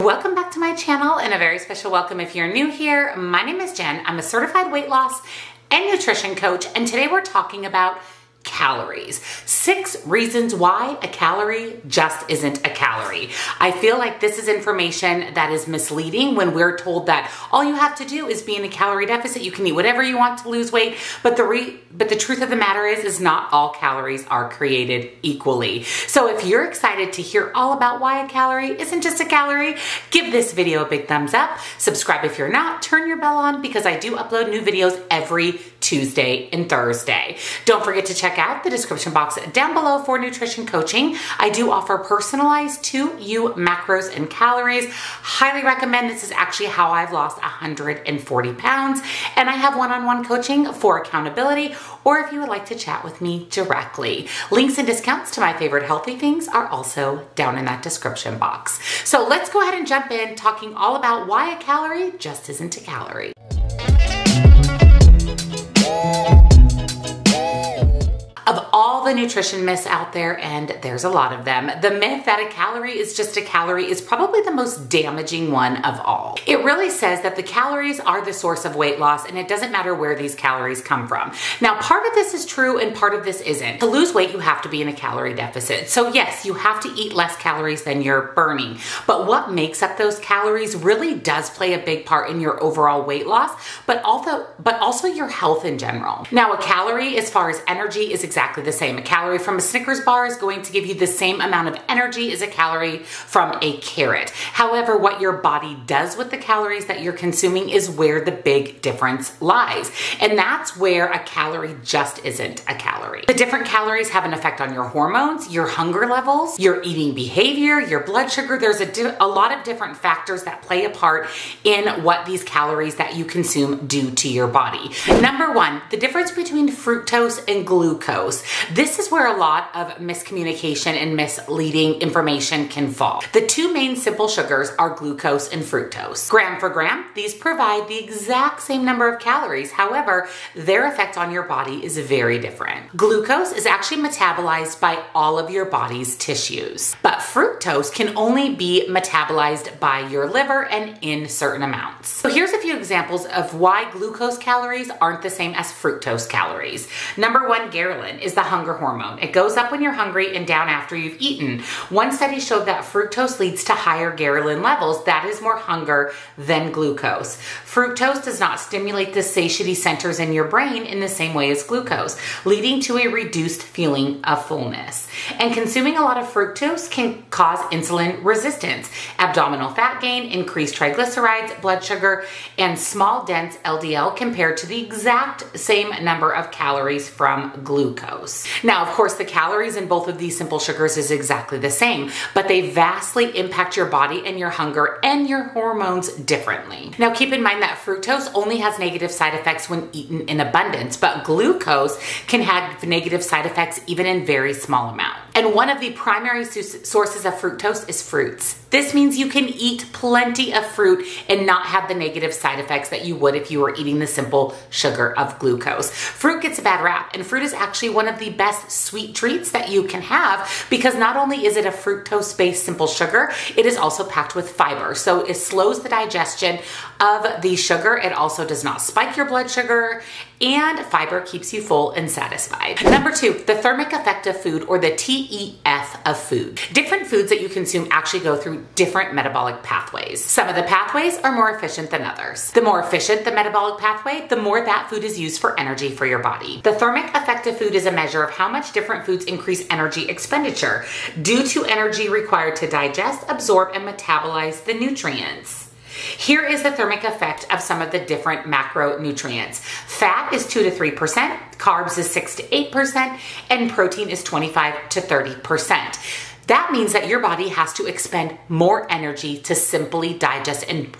Welcome back to my channel and a very special welcome if you're new here. My name is Jen. I'm a certified weight loss and nutrition coach, and today we're talking about calories. 6 reasons why a calorie just isn't a calorie. I feel like this is information that is misleading when we're told that all you have to do is be in a calorie deficit. You can eat whatever you want to lose weight, but the truth of the matter is not all calories are created equally. So if you're excited to hear all about why a calorie isn't just a calorie, give this video a big thumbs up. Subscribe if you're not. Turn your bell on because I do upload new videos every Tuesday and Thursday. Don't forget to check out the description box down below for nutrition coaching. I do offer personalized to you macros and calories. Highly recommend. This is actually how I've lost 140 pounds, and I have one-on-one coaching for accountability, or if you would like to chat with me directly. Links and discounts to my favorite healthy things are also down in that description box. So let's go ahead and jump in talking all about why a calorie just isn't a calorie. Of all the nutrition myths out there, and there's a lot of them, the myth that a calorie is just a calorie is probably the most damaging one of all. It really says that the calories are the source of weight loss, and it doesn't matter where these calories come from. Now, part of this is true and part of this isn't. To lose weight, you have to be in a calorie deficit. So yes, you have to eat less calories than you're burning, but what makes up those calories really does play a big part in your overall weight loss, but also your health in general. Now, a calorie, as far as energy, is exactly the same. A calorie from a Snickers bar is going to give you the same amount of energy as a calorie from a carrot. However, what your body does with the calories that you're consuming is where the big difference lies. And that's where a calorie just isn't a calorie. The different calories have an effect on your hormones, your hunger levels, your eating behavior, your blood sugar. There's a lot of different factors that play a part in what these calories that you consume do to your body. Number one, the difference between fructose and glucose. This is where a lot of miscommunication and misleading information can fall. The two main simple sugars are glucose and fructose. Gram for gram, these provide the exact same number of calories. However, their effect on your body is very different. Glucose is actually metabolized by all of your body's tissues, but fructose can only be metabolized by your liver and in certain amounts. So here's a few examples of why glucose calories aren't the same as fructose calories. Number one, ghrelin is the hunger hormone. It goes up when you're hungry and down after you've eaten. One study showed that fructose leads to higher ghrelin levels. That is more hunger than glucose. Fructose does not stimulate the satiety centers in your brain in the same way as glucose, leading to a reduced feeling of fullness. And consuming a lot of fructose can cause insulin resistance, abdominal fat gain, increased triglycerides, blood sugar, and small dense LDL compared to the exact same number of calories from glucose. Now, of course, the calories in both of these simple sugars is exactly the same, but they vastly impact your body and your hunger and your hormones differently. Now, keep in mind that fructose only has negative side effects when eaten in abundance, but glucose can have negative side effects even in very small amounts. And one of the primary sources of fructose is fruits. This means you can eat plenty of fruit and not have the negative side effects that you would if you were eating the simple sugar of glucose. Fruit gets a bad rap, and fruit is actually one of the best sweet treats that you can have because not only is it a fructose-based simple sugar, it is also packed with fiber. So it slows the digestion of the sugar. It also does not spike your blood sugar, and fiber keeps you full and satisfied. Number two, the thermic effect of food, or the TEF of food. Different foods that you consume actually go through different metabolic pathways. Some of the pathways are more efficient than others. The more efficient the metabolic pathway, the more that food is used for energy for your body. The thermic effect of food is a measure of how much different foods increase energy expenditure due to energy required to digest, absorb, and metabolize the nutrients. Here is the thermic effect of some of the different macronutrients. Fat is 2 to 3%, carbs is 6 to 8%, and protein is 25 to 30%. That means that your body has to expend more energy to simply digest and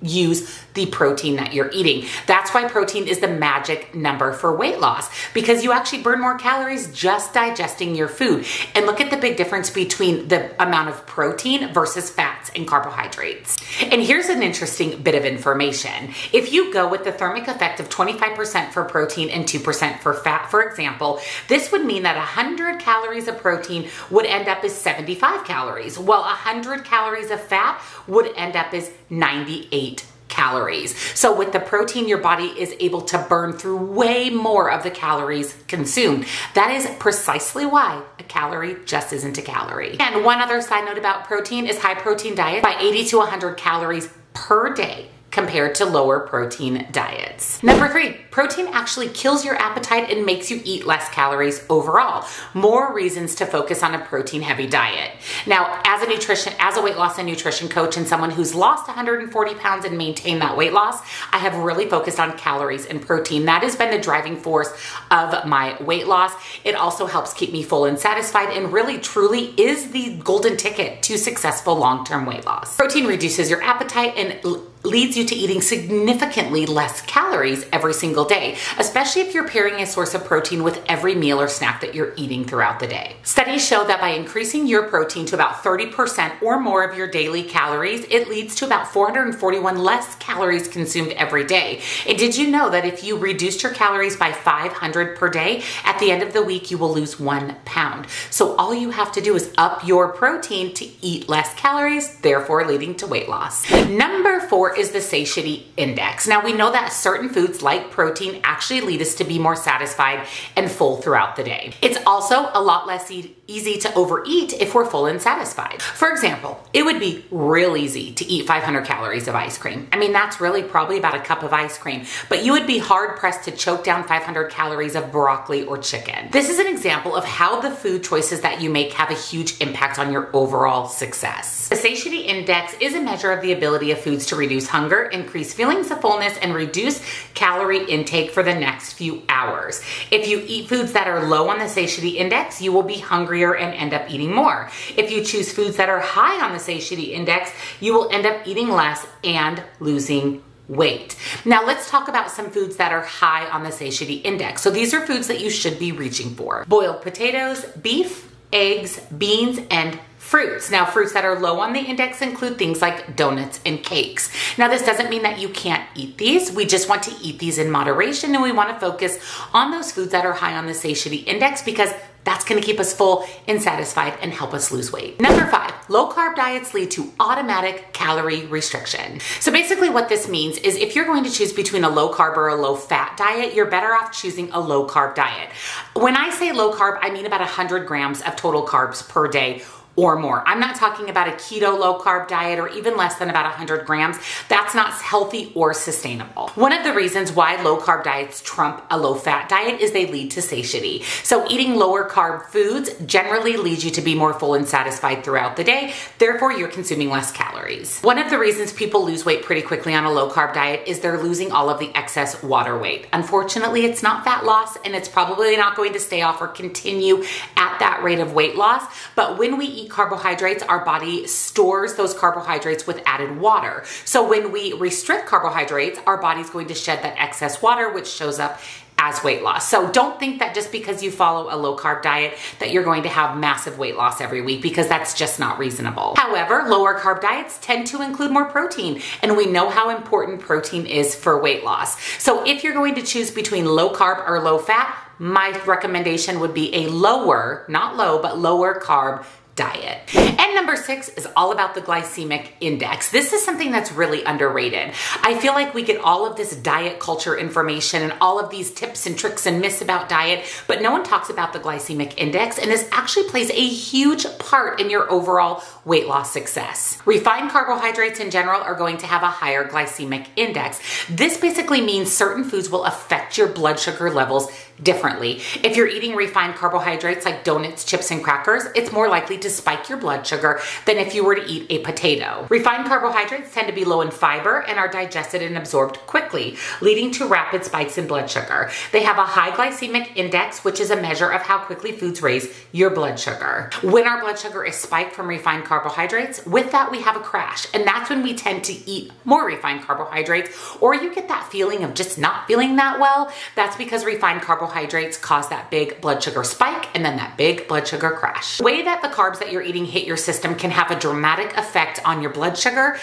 use the protein that you're eating. That's why protein is the magic number for weight loss, because you actually burn more calories just digesting your food. And look at the big difference between the amount of protein versus fats and carbohydrates. And here's an interesting bit of information. If you go with the thermic effect of 25% for protein and 2% for fat, for example, this would mean that 100 calories of protein would end up as 75 calories, while 100 calories of fat would end up as 98 calories. So with the protein, your body is able to burn through way more of the calories consumed. That is precisely why a calorie just isn't a calorie. And one other side note about protein is high protein diets by 80 to 100 calories per day compared to lower protein diets. Number 3, protein actually kills your appetite and makes you eat less calories overall. More reasons to focus on a protein heavy diet. Now, as a weight loss and nutrition coach and someone who's lost 140 pounds and maintained that weight loss, I have really focused on calories and protein. That has been the driving force of my weight loss. It also helps keep me full and satisfied, and really truly is the golden ticket to successful long-term weight loss. Protein reduces your appetite and leads you to eating significantly less calories every single day, especially if you're pairing a source of protein with every meal or snack that you're eating throughout the day. Studies show that by increasing your protein to about 30% or more of your daily calories, it leads to about 441 less calories consumed every day. And did you know that if you reduced your calories by 500 per day, at the end of the week, you will lose 1 pound. So all you have to do is up your protein to eat less calories, therefore leading to weight loss. Number 4 is the satiety index. Now we know that certain foods like protein actually lead us to be more satisfied and full throughout the day. It's also a lot less easy to overeat if we're full and satisfied. For example, it would be real easy to eat 500 calories of ice cream. I mean, that's really probably about a cup of ice cream, but you would be hard pressed to choke down 500 calories of broccoli or chicken. This is an example of how the food choices that you make have a huge impact on your overall success. The satiety index is a measure of the ability of foods to reduce hunger, increase feelings of fullness, and reduce calorie intake for the next few hours. If you eat foods that are low on the satiety index, you will be hungrier and end up eating more. If you choose foods that are high on the satiety index, you will end up eating less and losing weight. Now let's talk about some foods that are high on the satiety index. So these are foods that you should be reaching for: boiled potatoes, beef, eggs, beans, and fruits. Now, fruits that are low on the index include things like donuts and cakes. Now, this doesn't mean that you can't eat these. We just want to eat these in moderation, and we want to focus on those foods that are high on the satiety index because that's going to keep us full and satisfied and help us lose weight. Number 5, low carb diets lead to automatic calorie restriction. So basically what this means is if you're going to choose between a low carb or a low fat diet, you're better off choosing a low carb diet. When I say low carb, I mean about 100 grams of total carbs per day or more. I'm not talking about a keto low carb diet or even less than about 100 grams. That's not healthy or sustainable. One of the reasons why low carb diets trump a low fat diet is they lead to satiety. So eating lower carb foods generally leads you to be more full and satisfied throughout the day. Therefore, you're consuming less calories. One of the reasons people lose weight pretty quickly on a low carb diet is they're losing all of the excess water weight. Unfortunately, it's not fat loss, and it's probably not going to stay off or continue at that rate of weight loss. But when we eat carbohydrates, our body stores those carbohydrates with added water. So when we restrict carbohydrates, our body's going to shed that excess water, which shows up as weight loss. So don't think that just because you follow a low carb diet that you're going to have massive weight loss every week, because that's just not reasonable. However, lower carb diets tend to include more protein, and we know how important protein is for weight loss. So if you're going to choose between low carb or low fat, my recommendation would be a lower, not low, but lower carb diet. And number 6 is all about the glycemic index. This is something that's really underrated. I feel like we get all of this diet culture information and all of these tips and tricks and myths about diet, but no one talks about the glycemic index, and this actually plays a huge part in your overall weight loss success. Refined carbohydrates in general are going to have a higher glycemic index. This basically means certain foods will affect your blood sugar levels differently. If you're eating refined carbohydrates like donuts, chips, and crackers, it's more likely to spike your blood sugar than if you were to eat a potato. Refined carbohydrates tend to be low in fiber and are digested and absorbed quickly, leading to rapid spikes in blood sugar. They have a high glycemic index, which is a measure of how quickly foods raise your blood sugar. When our blood sugar is spiked from refined carbohydrates, with that we have a crash, and that's when we tend to eat more refined carbohydrates, or you get that feeling of just not feeling that well. That's because refined carbohydrates cause that big blood sugar spike and then that big blood sugar crash. The way that the carbs that you're eating hit your system can have a dramatic effect on your blood sugar,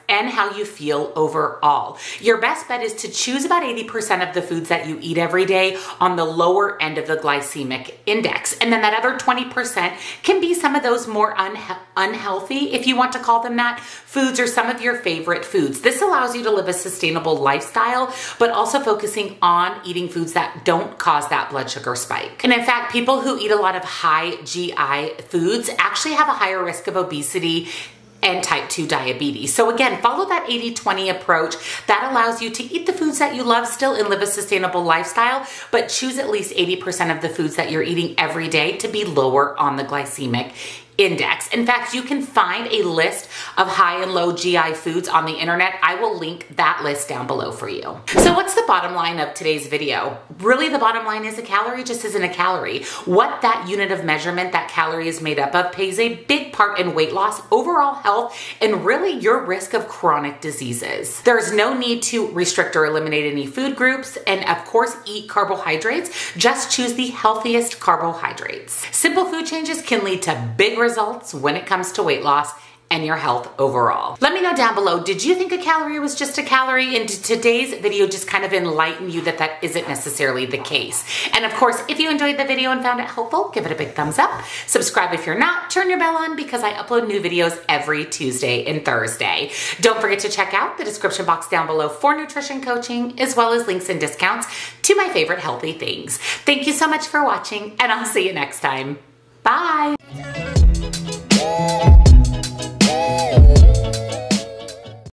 and how you feel overall. Your best bet is to choose about 80% of the foods that you eat every day on the lower end of the glycemic index. And then that other 20% can be some of those more unhealthy, if you want to call them that, foods or some of your favorite foods. This allows you to live a sustainable lifestyle, but also focusing on eating foods that don't cause that blood sugar spike. And in fact, people who eat a lot of high GI foods actually have a higher risk of obesity and type 2 diabetes. So again, follow that 80-20 approach. That allows you to eat the foods that you love still and live a sustainable lifestyle, but choose at least 80% of the foods that you're eating every day to be lower on the glycemic index. In fact, you can find a list of high and low GI foods on the internet. I will link that list down below for you. So what's the bottom line of today's video? Really, the bottom line is a calorie just isn't a calorie. What that unit of measurement, that calorie is made up of, plays a big part in weight loss, overall health, and really your risk of chronic diseases. There's no need to restrict or eliminate any food groups, and of course, eat carbohydrates. Just choose the healthiest carbohydrates. Simple food changes can lead to big results when it comes to weight loss and your health overall. Let me know down below, did you think a calorie was just a calorie? And did today's video just kind of enlighten you that that isn't necessarily the case? And of course, if you enjoyed the video and found it helpful, give it a big thumbs up. Subscribe if you're not, turn your bell on because I upload new videos every Tuesday and Thursday. Don't forget to check out the description box down below for nutrition coaching, as well as links and discounts to my favorite healthy things. Thank you so much for watching, and I'll see you next time. Bye.